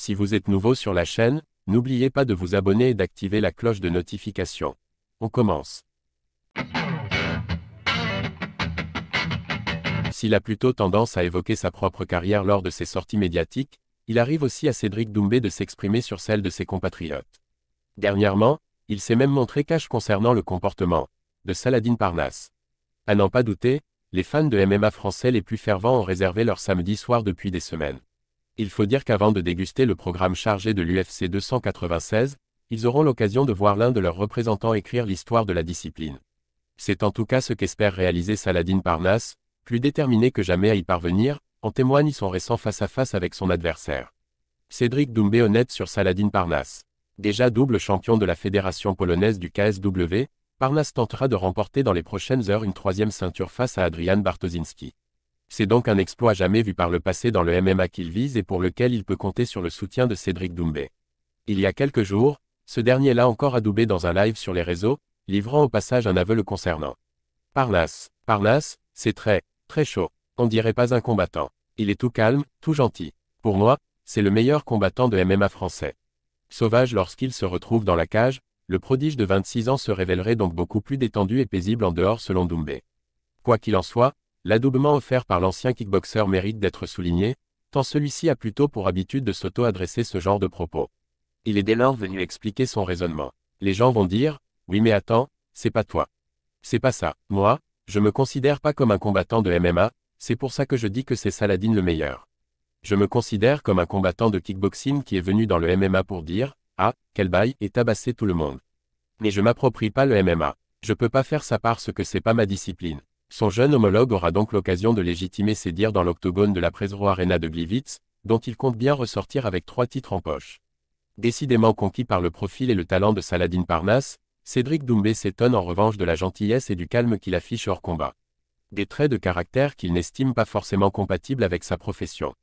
Si vous êtes nouveau sur la chaîne, n'oubliez pas de vous abonner et d'activer la cloche de notification. On commence. S'il a plutôt tendance à évoquer sa propre carrière lors de ses sorties médiatiques, il arrive aussi à Cédric Doumbé de s'exprimer sur celle de ses compatriotes. Dernièrement, il s'est même montré cash concernant le comportement de Saladin Parnasse. À n'en pas douter, les fans de MMA français les plus fervents ont réservé leur samedi soir depuis des semaines. Il faut dire qu'avant de déguster le programme chargé de l'UFC 296, ils auront l'occasion de voir l'un de leurs représentants écrire l'histoire de la discipline. C'est en tout cas ce qu'espère réaliser Saladin Parnasse, plus déterminé que jamais à y parvenir, en témoigne son récent face-à-face avec son adversaire. Cédric Doumbé honnête sur Saladin Parnasse. Déjà double champion de la fédération polonaise du KSW, Parnasse tentera de remporter dans les prochaines heures une troisième ceinture face à Adrian Bartoszynski. C'est donc un exploit jamais vu par le passé dans le MMA qu'il vise et pour lequel il peut compter sur le soutien de Cédric Doumbé. Il y a quelques jours, ce dernier l'a encore adoubé dans un live sur les réseaux, livrant au passage un aveu le concernant. Parnasse, c'est très chaud. On dirait pas un combattant. Il est tout calme, tout gentil. Pour moi, c'est le meilleur combattant de MMA français. Sauvage lorsqu'il se retrouve dans la cage, le prodige de 26 ans se révélerait donc beaucoup plus détendu et paisible en dehors selon Doumbé. Quoi qu'il en soit, l'adoubement offert par l'ancien kickboxer mérite d'être souligné, tant celui-ci a plutôt pour habitude de s'auto-adresser ce genre de propos. Il est dès lors venu expliquer son raisonnement. Les gens vont dire, oui mais attends, c'est pas toi. C'est pas ça. Moi, je me considère pas comme un combattant de MMA, c'est pour ça que je dis que c'est Saladin le meilleur. Je me considère comme un combattant de kickboxing qui est venu dans le MMA pour dire, ah, quel bail, et tabasser tout le monde. Mais je m'approprie pas le MMA. Je peux pas faire ça parce que c'est pas ma discipline. Son jeune homologue aura donc l'occasion de légitimer ses dires dans l'octogone de la Presro Arena de Gliwice, dont il compte bien ressortir avec 3 titres en poche. Décidément conquis par le profil et le talent de Saladin Parnasse, Cédric Doumbé s'étonne en revanche de la gentillesse et du calme qu'il affiche hors combat. Des traits de caractère qu'il n'estime pas forcément compatibles avec sa profession.